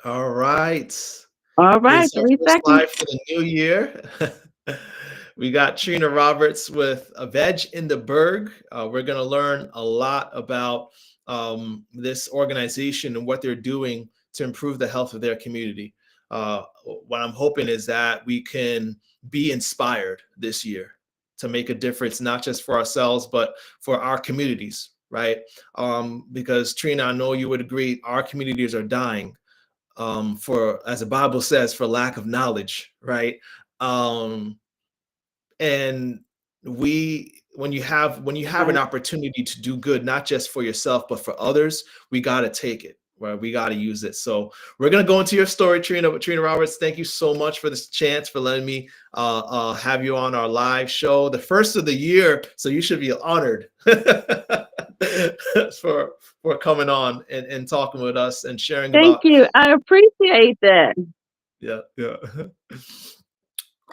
All right. All right, It's our 3 seconds. first live for the new year. We got Trina Roberts with a Veg in the Berg. We're going to learn a lot about this organization and what they're doing to improve the health of their community. What I'm hoping is that we can be inspired this year to make a difference, not just for ourselves, but for our communities, right? Because Trina, I know you would agree, our communities are dying for, as the Bible says, for lack of knowledge, right? Um, and when you have an Right. opportunity to do good, not just for yourself but for others, we got to take it, right? We got to use it. So we're going to go into your story, Trina Roberts. Thank you so much for this chance, for letting me have you on our live show, the first of the year, so you should be honored for coming on and talking with us and sharing Thank about. you. I appreciate that. Yeah.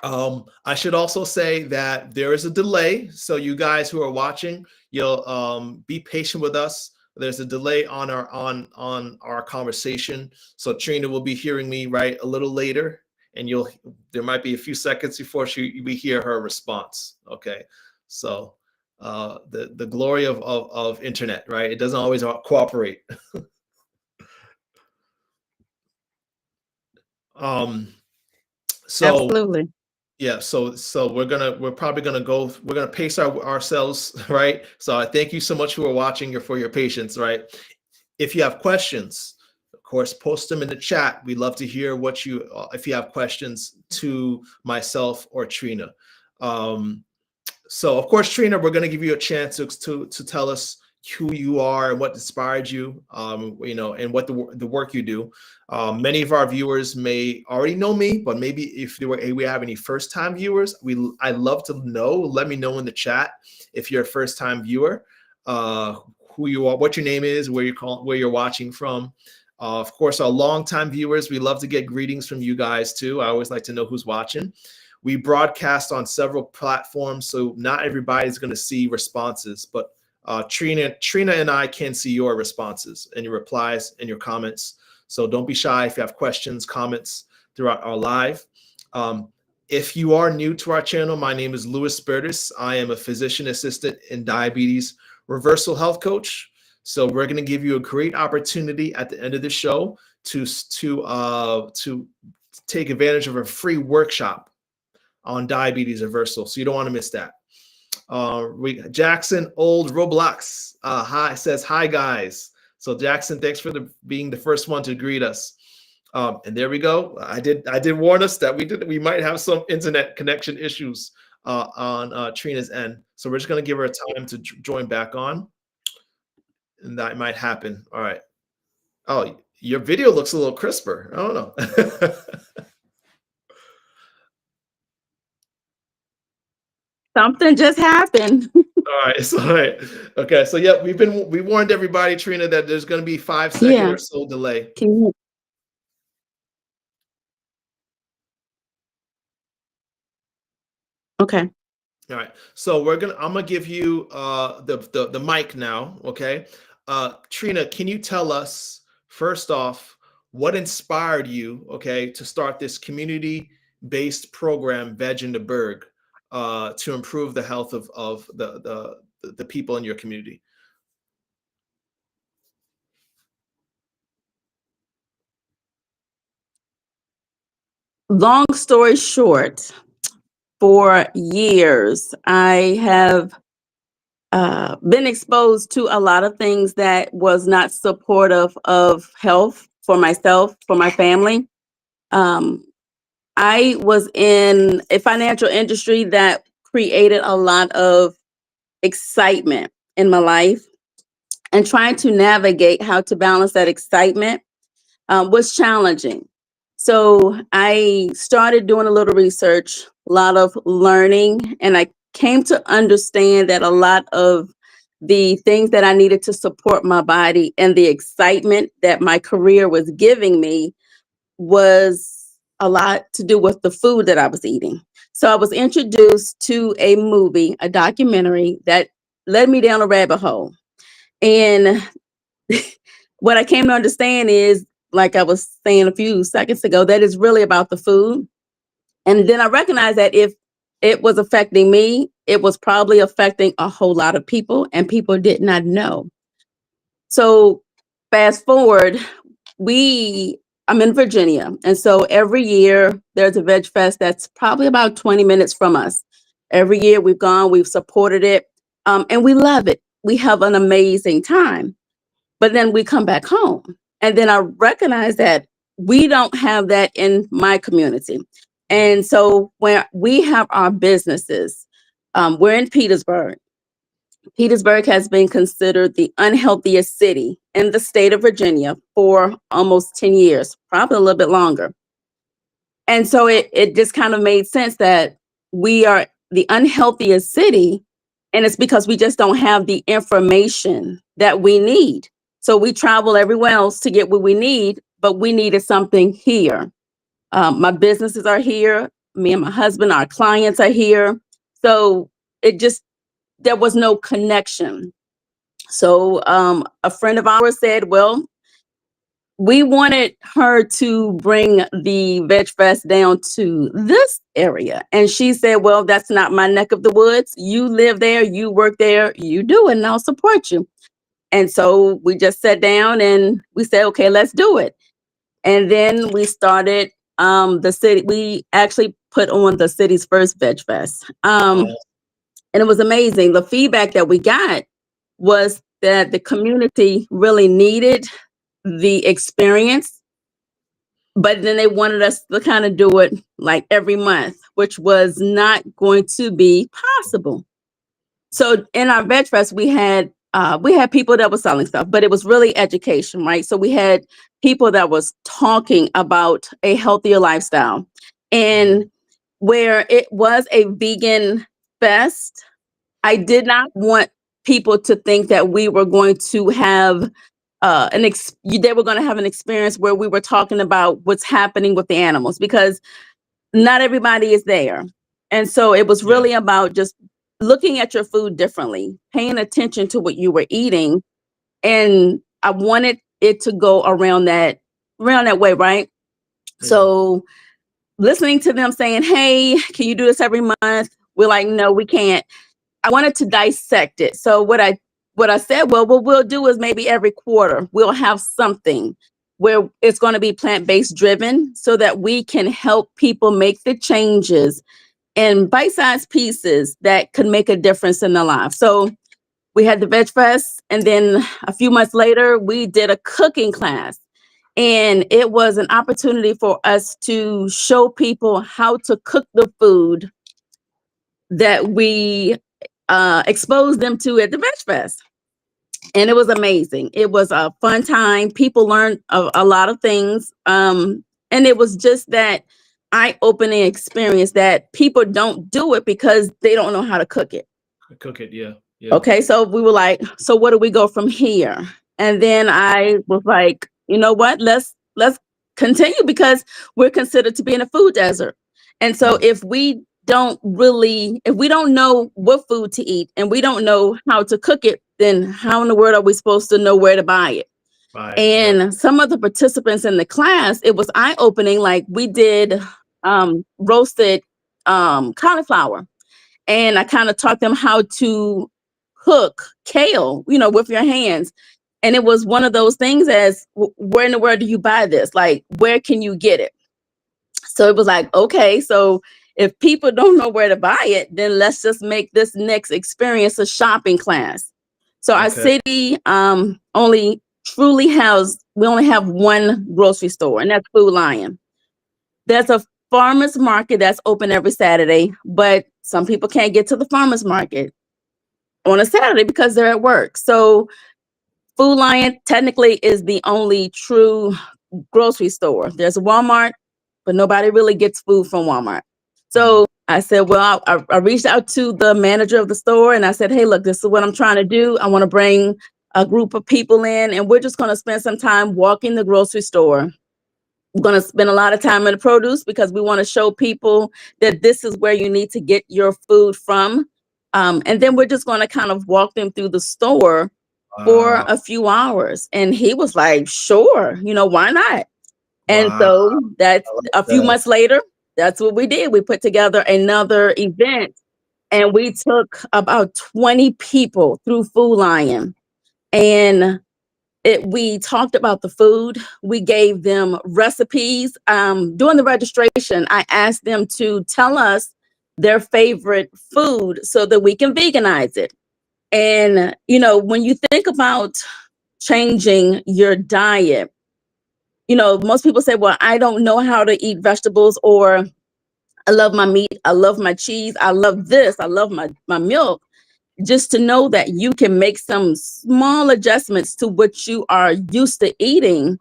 I should also say that there is a delay. So you guys who are watching, you'll be patient with us. There's a delay on our conversation. So Trina will be hearing me right a little later, and there might be a few seconds before we hear her response. Okay. So the glory of internet, right? It doesn't always cooperate. um so Absolutely. Yeah, so we're gonna pace ourselves, right? So I thank you so much for watching, for your patience, right? If you have questions, of course, post them in the chat. We'd love to hear if you have questions to myself or Trina. Um, so of course, Trina, we're going to give you a chance to tell us who you are and what inspired you, and what the work you do. Many of our viewers may already know me, but maybe if we have any first time viewers, I'd love to know. Let me know in the chat if you're a first time viewer, who you are, what your name is, where you're watching from. Of course, our longtime viewers, we love to get greetings from you guys too. I always like to know who's watching. We broadcast on several platforms, so not everybody's going to see responses, but Trina and I can see your responses and your replies and your comments. So don't be shy if you have questions, comments throughout our live. If you are new to our channel, my name is Louis Bertis. I am a physician assistant and diabetes reversal health coach. So we're going to give you a great opportunity at the end of the show to take advantage of a free workshop on diabetes reversal. So you don't want to miss that. Jackson Old Roblox says hi guys. So Jackson, thanks for being the first one to greet us. And there we go. I did warn us that we might have some internet connection issues on Trina's end. So we're just gonna give her a time to join back on, and that might happen. All right. Oh, your video looks a little crisper. I don't know. Something just happened. All right, so all right, okay. So yeah, we warned everybody, Trina, that there's going to be 5 second Yeah. or so delay. Can you? Okay. All right, so I'm gonna give you the mic now. Okay, Trina, can you tell us first off what inspired you, okay, to start this community-based program, Veg in the Berg, to improve the health of the people in your community? Long story short, for years, I have been exposed to a lot of things that was not supportive of health for myself, for my family. Um, I was in a financial industry that created a lot of excitement in my life, and trying to navigate how to balance that excitement was challenging. So I started doing a little research, a lot of learning, and I came to understand that a lot of the things that I needed to support my body and the excitement that my career was giving me was a lot to do with the food that I was eating. So I was introduced to a movie, a documentary that led me down a rabbit hole. And what I came to understand is like I was saying a few seconds ago, that is really about the food. And then I recognized that if it was affecting me, it was probably affecting a whole lot of people, and people did not know. So fast forward, I'm in Virginia. And so every year there's a VegFest that's probably about 20 minutes from us. Every year we've gone, we've supported it, and we love it. We have an amazing time. But then we come back home. And then I recognize that we don't have that in my community. And so when we have our businesses, we're in Petersburg. Petersburg has been considered the unhealthiest city in the state of Virginia for almost 10 years, probably a little bit longer. And so it just kind of made sense that we are the unhealthiest city, and it's because we just don't have the information that we need. So we travel everywhere else to get what we need, but we needed something here. My businesses are here. Me and my husband, our clients are here. So there was no connection. So a friend of ours said, well, we wanted her to bring the VegFest down to this area. And she said, well, that's not my neck of the woods. You live there, you work there, you do it, and I'll support you. And so we just sat down and we said, okay, let's do it. And then we started the city. We actually put on the city's first VegFest. And it was amazing. The feedback that we got was that the community really needed the experience, but then they wanted us to kind of do it like every month, which was not going to be possible. So in our VegFest, we had people that were selling stuff, but it was really education, right? So we had people that was talking about a healthier lifestyle. And where it was a vegan fest, I did not want people to think that we were going to have they were going to have an experience where we were talking about what's happening with the animals, because not everybody is there. And so it was really about just looking at your food differently, paying attention to what you were eating. And I wanted it to go around that way, right? Yeah. So listening to them saying, hey, can you do this every month? We're like, no, we can't. I wanted to dissect it. So what I said, well, what we'll do is maybe every quarter we'll have something where it's going to be plant-based driven, so that we can help people make the changes in bite-sized pieces that could make a difference in their life. So we had the VegFest, and then a few months later, we did a cooking class. And it was an opportunity for us to show people how to cook the food that we exposed them to at the VegFest. And it was amazing. It was a fun time. People learned a lot of things. And it was just that eye-opening experience that people don't do it because they don't know how to cook it. Yeah. Okay, so we were like, so where do we go from here? And then I was like, you know what? Let's continue, because we're considered to be in a food desert. And so if we don't know what food to eat and we don't know how to cook it, then how in the world are we supposed to know where to buy it? And some of the participants in the class, it was eye-opening. Like we did roasted cauliflower, and I kind of taught them how to cook kale, with your hands. And it was one of those things as, where in the world do you buy this? Like, where can you get it? So it was like, okay, so if people don't know where to buy it, then let's just make this next experience a shopping class. So our city only have one grocery store, and that's Food Lion. There's a farmer's market that's open every Saturday, but some people can't get to the farmer's market on a Saturday because they're at work. So Food Lion technically is the only true grocery store. There's a Walmart, but nobody really gets food from Walmart. So I said, well, I reached out to the manager of the store and I said, hey, look, this is what I'm trying to do. I want to bring a group of people in, and we're just going to spend some time walking the grocery store. We're going to spend a lot of time in the produce because we want to show people that this is where you need to get your food from. And then we're just going to kind of walk them through the store for Wow. a few hours. And he was like, sure, why not? And Wow. so that's I like a few that. months later, that's what we did. We put together another event, and we took about 20 people through Food Lion. And we talked about the food. We gave them recipes. During the registration, I asked them to tell us their favorite food so that we can veganize it. And, when you think about changing your diet, most people say, well, I don't know how to eat vegetables, or I love my meat, I love my cheese, I love this, I love my milk. Just to know that you can make some small adjustments to what you are used to eating,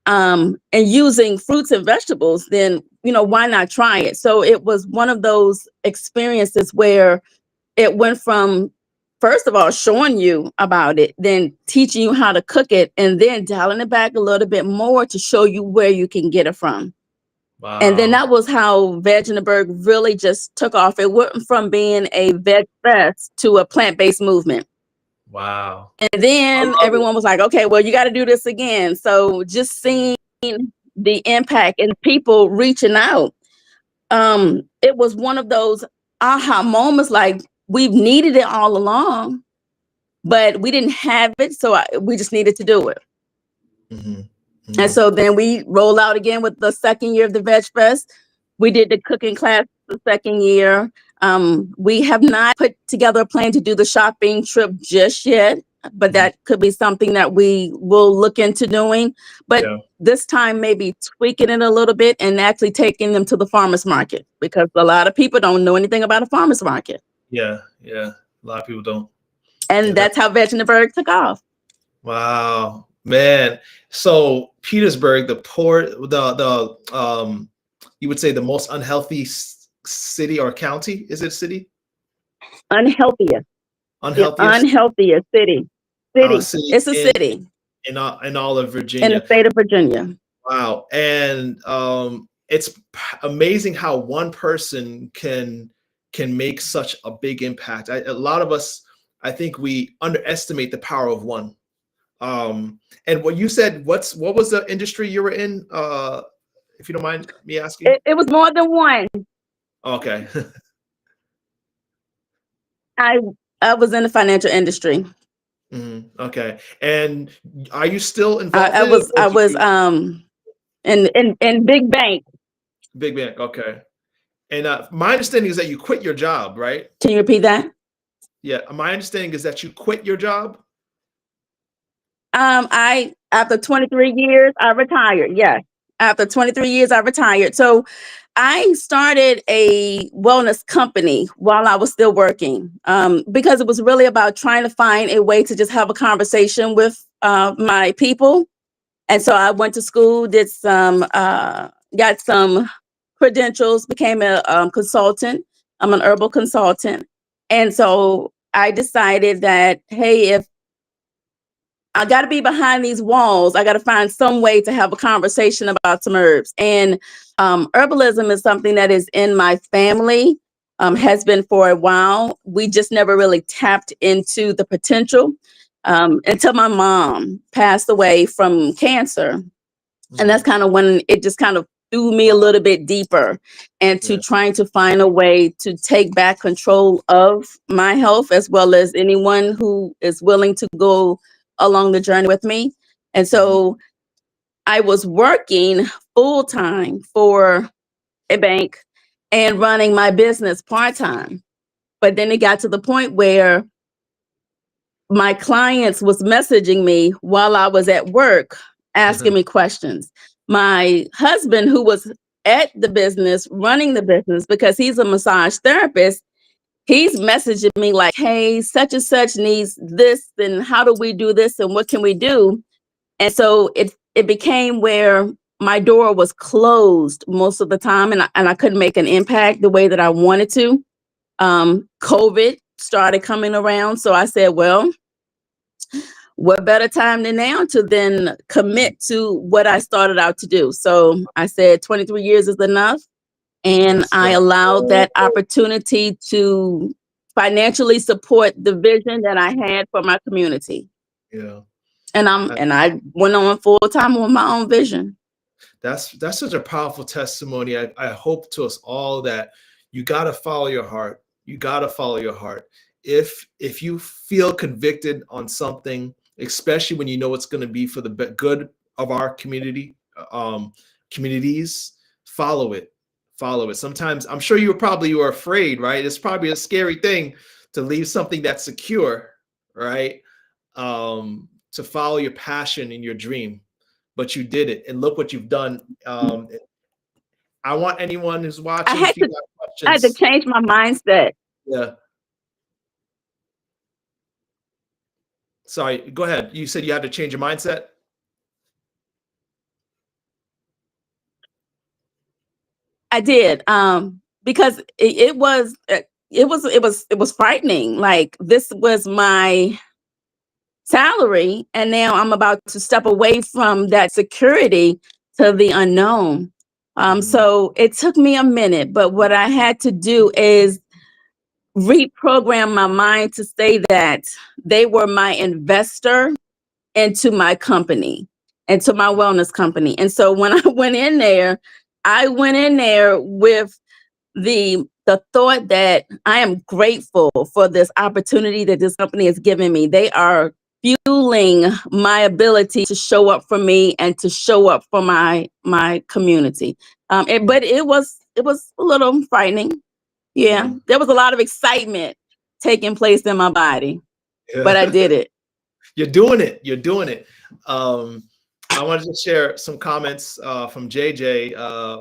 and using fruits and vegetables, then, why not try it? So it was one of those experiences where it went from, first of all, showing you about it, then teaching you how to cook it, and then dialing it back a little bit more to show you where you can get it from. And then Wow. that was how Veg in the Berg really just took off. It went from being a veg fest to a plant-based movement. Wow. And I then love it. everyone was like, okay, well, you got to do this again. So just seeing the impact and people reaching out, it was one of those aha moments, like we've needed it all along, but we didn't have it. So we just needed to do it. Mm-hmm. And Mm-hmm. so then we roll out again with the second year of the Veg Fest. We did the cooking class the second year. We have not put together a plan to do the shopping trip just yet, but that could be something that we will look into doing. But Yeah. this time, maybe tweaking it a little bit and actually taking them to the farmer's market, because a lot of people don't know anything about a farmer's market. Yeah. Yeah. A lot of people don't. Yeah. And that's how Veg in the Berg took off. Wow, man. So Petersburg, the poor, you would say the most unhealthy city or county? Is it city? Unhealthiest, the Unhealthiest unhealthiest city. City. city It's a city in all of in the Virginia. state of Virginia. Wow, and it's amazing how one person can make such a big impact. A lot of us, I think, we underestimate the power of one. And what you said, what was the industry you were in? If you don't mind me asking. It was more than one. Okay. I I was in the financial industry. Okay. And are you still involved I in it, was or I do was you in big bank. big bank? Okay. And my understanding is that you quit your job, right? Can you repeat that? Yeah. My understanding is that you quit your job. I after 23 years, I retired. Yes. After 23 years, I retired. So I started a wellness company while I was still working, because it was really about trying to find a way to just have a conversation with my people. And so I went to school, did got some credentials, became a consultant. I'm an herbal consultant. And so I decided that, hey, if I got to be behind these walls, I got to find some way to have a conversation about some herbs. And herbalism is something that is in my family, has been for a while. We just never really tapped into the potential until my mom passed away from cancer. And that's kind of when it just kind of threw me a little bit deeper into Yeah. trying to find a way to take back control of my health, as well as anyone who is willing to go along the journey with me. And so I was working full time for a bank and running my business part time. But then it got to the point where my clients was messaging me while I was at work, asking me questions. My husband, who was at the business, running the business, because he's a massage therapist, he's messaging me like, hey, such and such needs this, and how do we do this, and what can we do? And so it became where my door was closed most of the time, and I couldn't make an impact the way that I wanted to. COVID started coming around, so I said, well, what better time than now to then commit to what I started out to do? So I said 23 years is enough. And Let's I go. allowed that opportunity to financially support the vision that I had for my community. Yeah. And I went on full time on my own vision. That's such a powerful testimony. I hope to us all that you got to follow your heart. You got to follow your heart. If you feel convicted on something, especially when you know it's going to be for the good of our community, communities, follow it. Follow it. Sometimes I'm sure you were afraid, right? It's probably a scary thing to leave something that's secure, right? To follow your passion and your dream, but you did it, and look what you've done. I want anyone who's I watching, had if you to got I had to questions, change my mindset. yeah. Sorry, go ahead. You said you had to change your mindset. I did. Because it was frightening. Like, this was my salary, and now I'm about to step away from that security to the unknown. So it took me a minute, but what I had to do is reprogram my mind to say that they were my investor into my company, into my wellness company. And so when I went in there with the thought that I am grateful for this opportunity that this company has given me. They are fueling my ability to show up for me and to show up for my community. But it was a little frightening. Yeah, there was a lot of excitement taking place in my body, but I did it. You're doing it. You're doing it. I wanted to share some comments from JJ,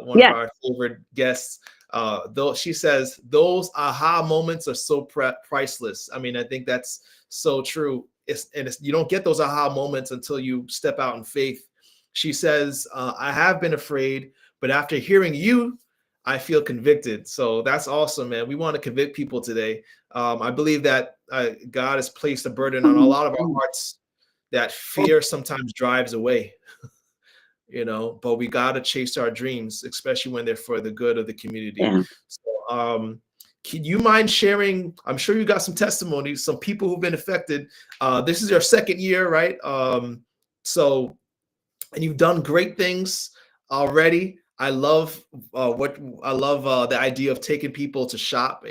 one of Yeah. our favorite guests. Though she says those aha moments are so priceless. I mean, I think that's so true. You don't get those aha moments until you step out in faith. She says, I have been afraid, but after hearing you, I feel convicted. So that's awesome, man. We want to convict people today. I believe that God has placed a burden on a lot of our hearts that fear sometimes drives away, but we got to chase our dreams, especially when they're for the good of the community. Yeah. So, can you mind sharing? I'm sure you got some testimonies, some people who've been affected. This is your second year, right? And you've done great things already. I love the idea of taking people to shop,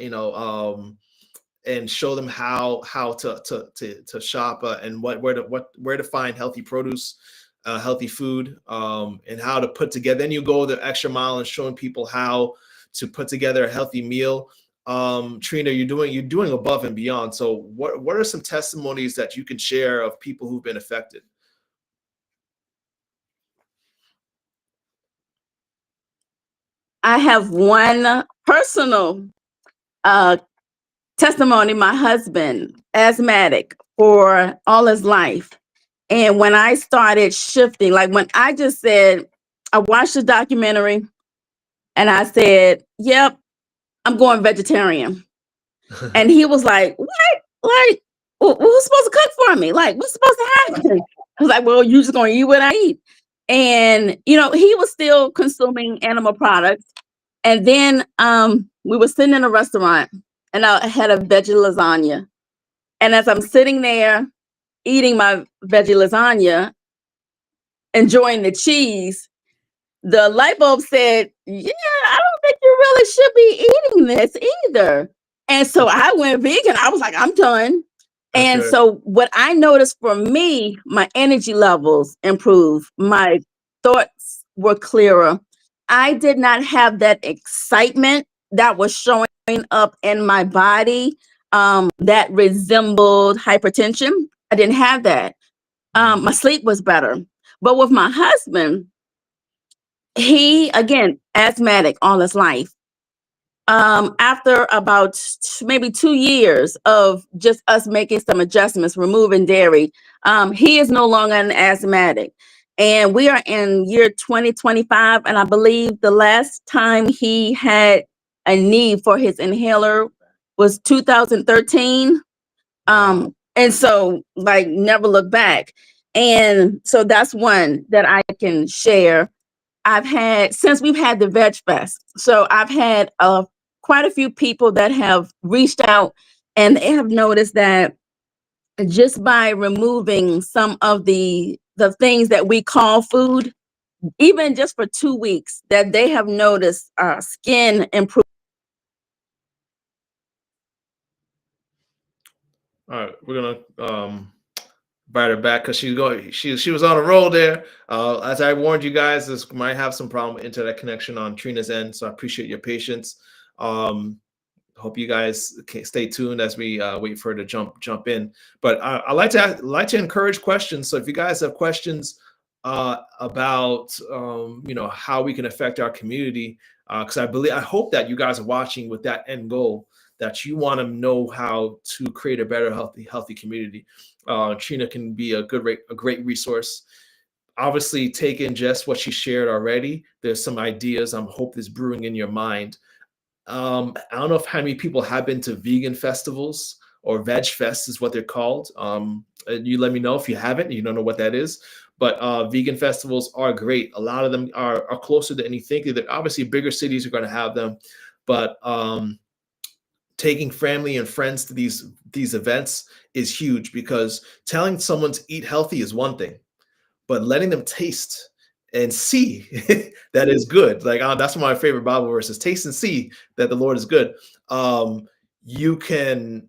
and show them how to shop, and where to find healthy produce, healthy food, and how to put together. Then you go the extra mile and showing people how to put together a healthy meal. Trina, you're doing above and beyond. So what are some testimonies that you can share of people who've been affected? I have one personal testimony. My husband, asthmatic for all his life. And when I started shifting, like when I just said, I watched the documentary and I said, yep, I'm going vegetarian. And he was like, what? Like, who's supposed to cook for me? Like, what's supposed to happen? I was like, well, you're just going to eat what I eat. And, he was still consuming animal products. And then we were sitting in a restaurant and I had a veggie lasagna. And as I'm sitting there eating my veggie lasagna, enjoying the cheese, the light bulb said, yeah, I don't think you really should be eating this either. And so I went vegan. I was like, I'm done. Okay. And so what I noticed for me, my energy levels improved. My thoughts were clearer. I did not have that excitement that was showing up in my body that resembled hypertension. I didn't have that. My sleep was better. But with my husband, he, again, asthmatic all his life. After about maybe 2 years of just us making some adjustments, removing dairy, he is no longer an asthmatic. And we are in year 2025. And I believe the last time he had a need for his inhaler was 2013. Wow. And so, like, never look back. And so that's one that I can share. Since we've had the VegFest, so I've had quite a few people that have reached out and they have noticed that just by removing some of the things that we call food, even just for 2 weeks, that they have noticed skin improve. All right, we're gonna invite her back because she was on a roll there. As I warned you guys, this might have some problem with internet connection on Trina's end, so I appreciate your patience. Hope you guys can stay tuned as we wait for her to jump in. But I like to encourage questions. So if you guys have questions about how we can affect our community, because I hope that you guys are watching with that end goal, that you want to know how to create a better healthy community. Trina can be a great resource. Obviously, take in just what she shared already. There's some ideas I'm hope is brewing in your mind. I don't know how many people have been to vegan festivals, or VegFest is what they're called. You let me know if you haven't, you don't know what that is. But vegan festivals are great. A lot of them are closer than you think. Obviously, bigger cities are going to have them, but taking family and friends to these events is huge, because telling someone to eat healthy is one thing, but letting them taste and see that is good. Like that's one of my favorite Bible verses: taste and see that the Lord is good. You can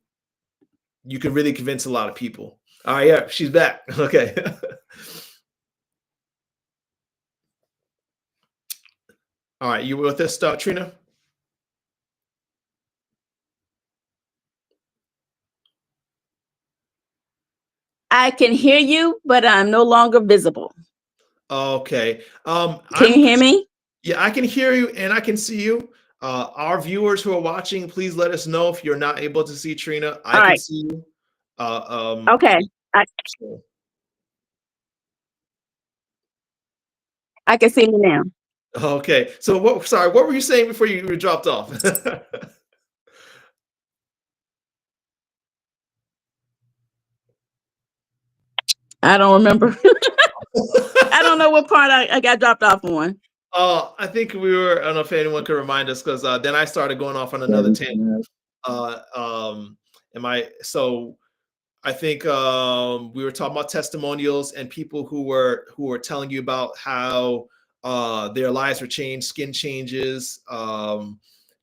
really convince a lot of people. All right, yeah, she's back. Okay. All right, you with us, Trina? I can hear you, but I'm no longer visible. Okay. Can you hear me? Yeah, I can hear you and I can see you. Our viewers who are watching, please let us know if you're not able to see Trina. I can see you. Okay. I can see you now. Okay. So what were you saying before you dropped off? I don't remember. I don't know what part I got dropped off on. I think I don't know if anyone could remind us, because then I started going off on another tangent. So I think we were talking about testimonials and people who were telling you about how their lives were changed, skin changes,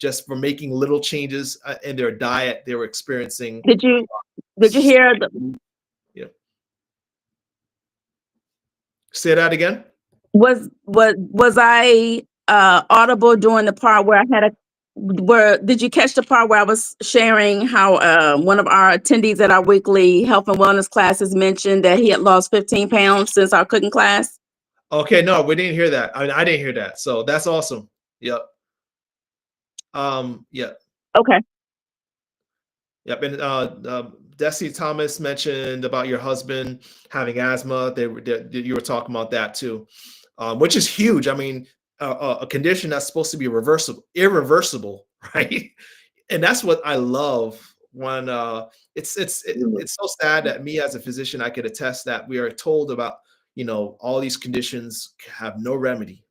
just for making little changes in their diet they were experiencing. Did you hear Yeah. Say that again. Was I audible during the part where did you catch the part where I was sharing how one of our attendees at our weekly health and wellness classes mentioned that he had lost 15 pounds since our cooking class? Okay, no, we didn't hear that. I didn't hear that. So that's awesome. Yep. Yeah. Okay. Yep. And Desi Thomas mentioned about your husband having asthma. You were talking about that too, which is huge. I mean, a condition that's supposed to be irreversible, right? And that's what I love when it's so sad that me as a physician, I could attest that we are told about, all these conditions have no remedy,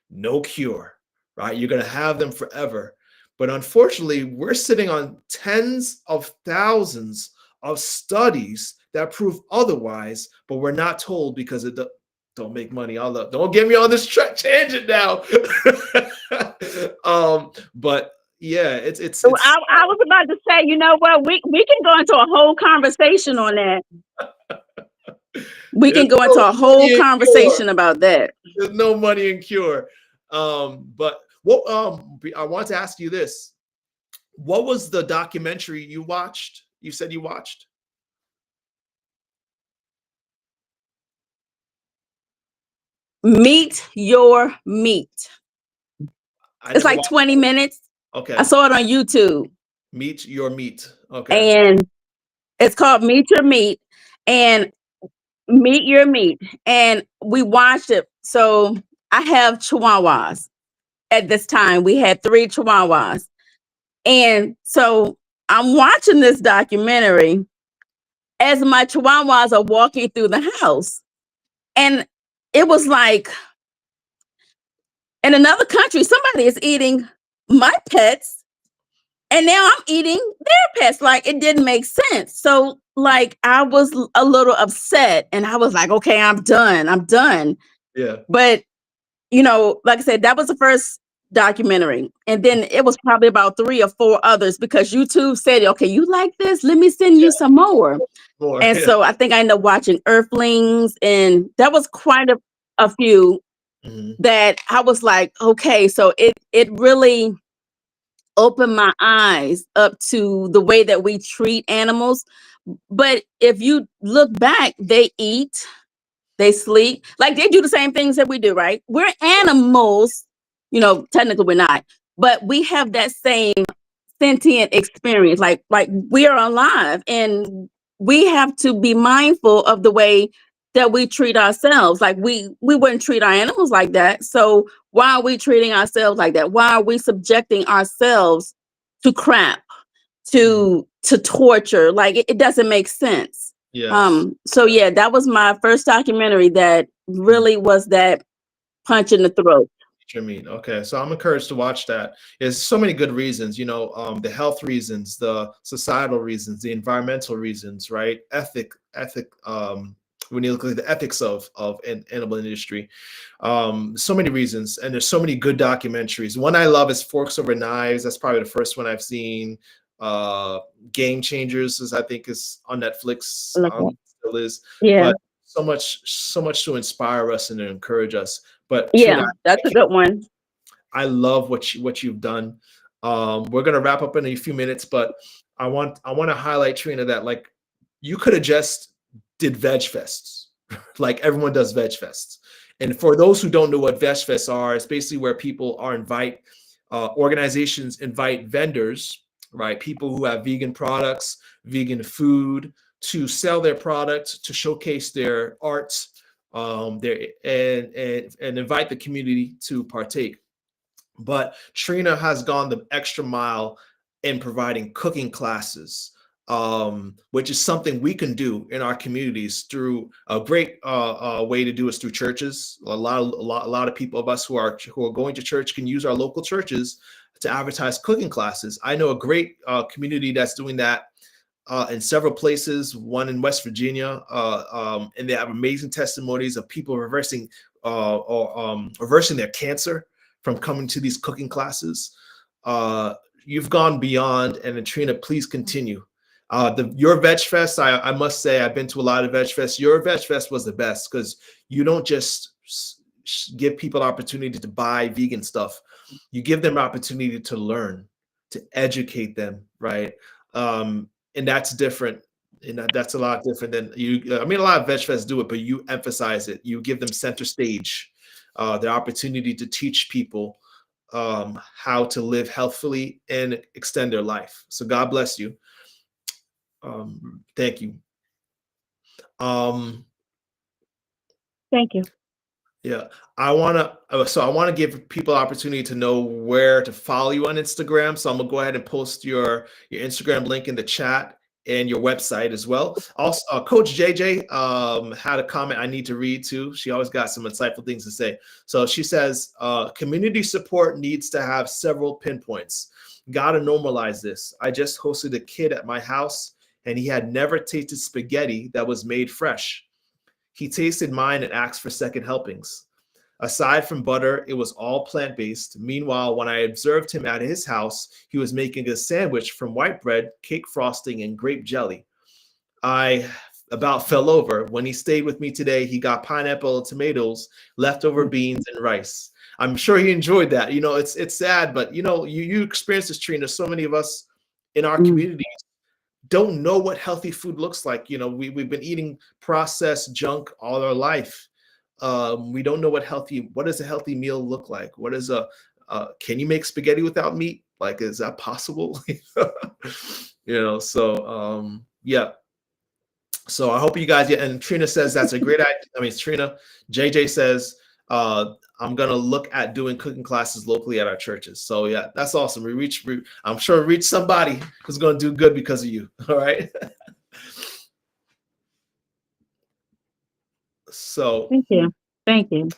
no cure, right? You're going to have them forever. But unfortunately, we're sitting on tens of thousands of studies that prove otherwise, but we're not told because it don't make money. Don't get me on this tangent now. But yeah, it's. So I was about to say, you know what, we can go into a whole conversation on that. We can go into a whole conversation about that. There's no money in cure. But what I want to ask you this. What was the documentary you watched? You said you watched? Meet Your Meat. It's like 20 minutes. Okay. I saw it on YouTube. Meet Your Meat. Okay. And it's called Meet Your Meat and Meet Your Meat. And we watched it. So I have Chihuahuas. At this time, we had 3 Chihuahuas. And so I'm watching this documentary as my Chihuahuas are walking through the house. And it was like, in another country, somebody is eating my pets And now I'm eating their pets. Like, it didn't make sense. So like I was a little upset, and I was like, okay, I'm done. Yeah. But like I said, that was the first documentary. And then it was probably about 3 or 4 others, because YouTube said, okay, you like this? Let me send you some more. More. And Yeah. so I think I ended up watching Earthlings, and that was quite a few that I was like, okay, so it really opened my eyes up to the way that we treat animals. But if you look back, they eat, they sleep, like they do the same things that we do, right? We're animals, technically we're not, but we have that same sentient experience. Like we are alive, and we have to be mindful of the way that we treat ourselves. Like we wouldn't treat our animals like that. So why are we treating ourselves like that? Why are we subjecting ourselves to crap, to torture? Like it doesn't make sense. Yes. So yeah, that was my first documentary that really was that punch in the throat. You mean, okay, so I'm encouraged to watch that. There's so many good reasons, the health reasons, the societal reasons, the environmental reasons, right? Ethic. When you look at the ethics of an animal industry, so many reasons, and there's so many good documentaries. One I love is Forks Over Knives. That's probably the first one I've seen. Game Changers I think is on Netflix. Still is, Yeah. but so much to inspire us and to encourage us. But Yeah, Trina, that's a good one. I love what you've done. We're gonna wrap up in a few minutes, but I want to highlight, Trina, that like you could have just did Veg Fests, like everyone does Veg Fests. And for those who don't know what Veg Fests are, it's basically where people organizations invite vendors, right? People who have vegan products, vegan food, to sell their products, to showcase their arts, and invite the community to partake. But Trina has gone the extra mile in providing cooking classes, which is something we can do in our communities. Through a great way to do is through churches. A lot of people of us who are going to church can use our local churches to advertise cooking classes. I know a great community that's doing that in several places. One in West Virginia, and they have amazing testimonies of people reversing their cancer from coming to these cooking classes. You've gone beyond, and Trina, please continue. Your Veg Fest, I must say, I've been to a lot of Veg Fest. Your Veg Fest was the best, because you don't just give people opportunity to buy vegan stuff. You give them opportunity to learn, to educate them, right? And that's different. And that's a lot different than you. I mean, a lot of Veg Fests do it, but you emphasize it. You give them center stage, the opportunity to teach people how to live healthfully and extend their life. So God bless you. Thank you. Thank you. Yeah, I want to give people opportunity to know where to follow you on Instagram. So I'm gonna go ahead and post your Instagram link in the chat, and your website as well. Also, Coach JJ had a comment I need to read too. She always got some insightful things to say. So she says, community support needs to have several pinpoints. Gotta normalize this. I just hosted a kid at my house, and he had never tasted spaghetti that was made fresh. He tasted mine and asked for second helpings. Aside from butter, it was all plant-based. Meanwhile, when I observed him at his house, he was making a sandwich from white bread, cake frosting, and grape jelly. I about fell over. When he stayed with me today, he got pineapple, tomatoes, leftover beans, and rice. I'm sure he enjoyed that. It's sad, but you experience this, Trina. So many of us in our community don't know what healthy food looks like. We've been eating processed junk all our life. We don't know what does a healthy meal look like? Can you make spaghetti without meat? Like, is that possible? Yeah. So I hope you guys, yeah, and Trina says that's a great idea. I mean, Trina, JJ says, I'm gonna look at doing cooking classes locally at our churches. So yeah, that's awesome. I'm sure we reach somebody who's gonna do good because of you. All right. So Thank you. Thank you.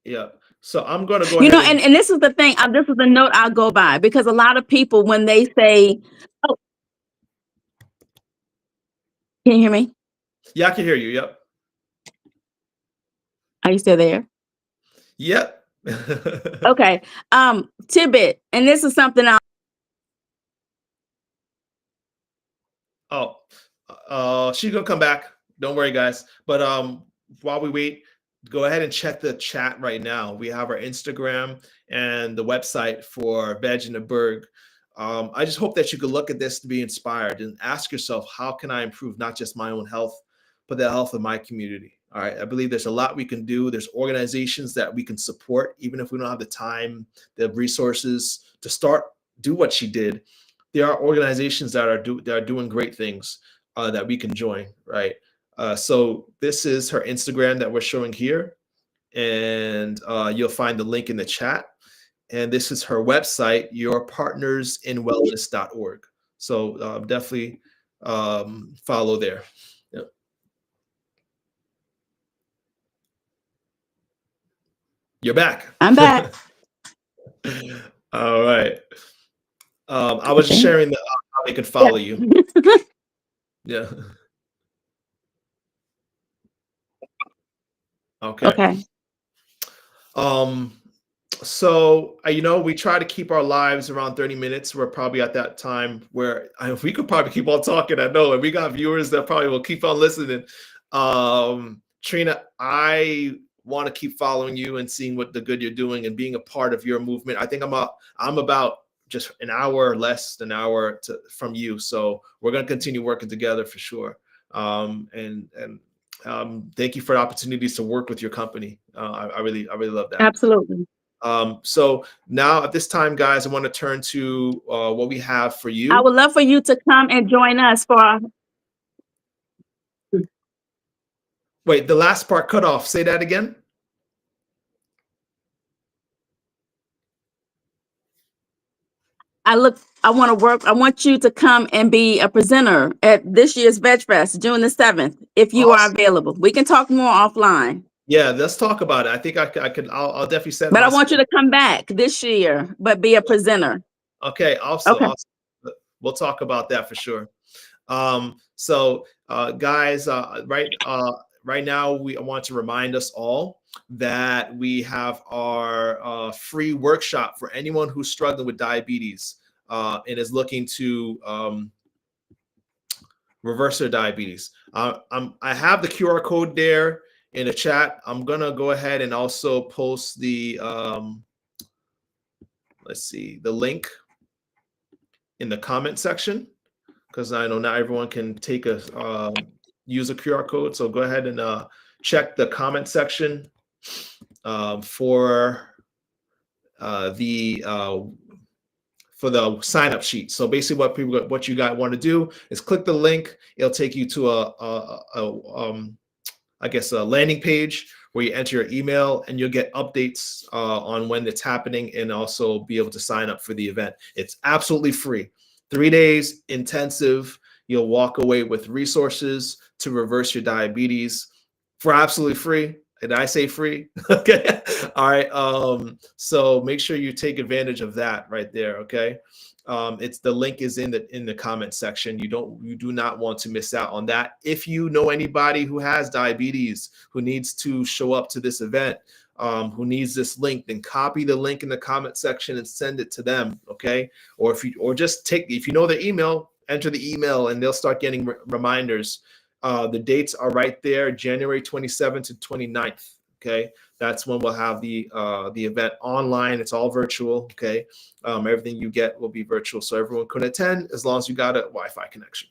yeah. So I'm going to go You ahead know, and this is the thing. This is the note I'll go by, because a lot of people, when they say, "Oh, can you hear me? Yeah, I can hear you. Yep. Are you still there?" Yep. Okay. Tidbit, and this is something She's gonna come back. Don't worry, guys. But while we wait, go ahead and check the chat right now. We have our Instagram and the website for Veg in the Berg. I just hope that you could look at this to be inspired and ask yourself, how can I improve not just my own health, but the health of my community? All right. I believe there's a lot we can do. There's organizations that we can support, even if we don't have the time, the resources to start, do what she did. There are organizations that are doing great things that we can join, right? So this is her Instagram that we're showing here, and you'll find the link in the chat. And this is her website, yourpartnersinwellness.org. So definitely follow there. Yep. You're back. I'm back. All right. I was just sharing how they can follow you. Yeah. Okay. Okay. So we try to keep our lives around 30 minutes. We're probably at that time where we could probably keep on talking. I know, and we got viewers that probably will keep on listening. Trina, I want to keep following you and seeing what the good you're doing and being a part of your movement. I think I'm about just an hour, less than an hour from you. So we're going to continue working together for sure. And thank you for the opportunities to work with your company. I really love that. Absolutely. So now at this time, guys, I want to turn to what we have for you. I would love for you to come and join us for our... Wait, the last part cut off. Say that again. I want you to come and be a presenter at this year's VegFest, June the 7th, if you are available. We can talk more offline. Yeah, let's talk about it. I think I'll definitely set. But I want you to come back this year, but be a presenter. Okay, awesome. Okay. Awesome. We'll talk about that for sure. So guys, right now I want to remind us all that we have our free workshop for anyone who's struggling with diabetes and is looking to reverse their diabetes. I have the QR code there in the chat. I'm gonna go ahead and also post the the link in the comment section, because I know not everyone can take use a QR code. So go ahead and check the comment section for the sign up sheet. So basically what you guys want to do is click the link. It'll take you to a landing page where you enter your email, and you'll get updates on when it's happening, and also be able to sign up for the event. It's absolutely free. 3 days intensive. You'll walk away with resources to reverse your diabetes for absolutely free. Did I say free? Okay. All right. So make sure you take advantage of that right there. Okay. The link is in the comment section. You do not want to miss out on that. If you know anybody who has diabetes, who needs to show up to this event, who needs this link, then copy the link in the comment section and send it to them. Okay. If you know their email, enter the email, and they'll start getting reminders. The dates are right there, January 27th to 29th. Okay, that's when we'll have the event online. It's all virtual. Okay, everything you get will be virtual, so everyone can attend as long as you got a Wi-Fi connection.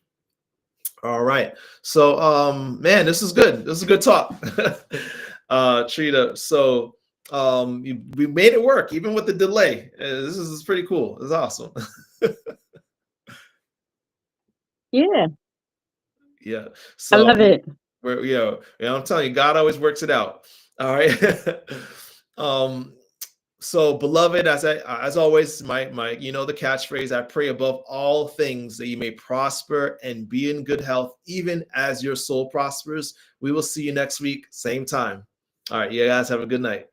All right. So, man, this is good. This is a good talk, Trina. So, we made it work even with the delay. This is pretty cool. It's awesome. Yeah. Yeah. So I love it. I'm telling you, God always works it out. All right. So beloved, as always, my the catchphrase, I pray above all things that you may prosper and be in good health, even as your soul prospers. We will see you next week, same time. All right, you guys have a good night.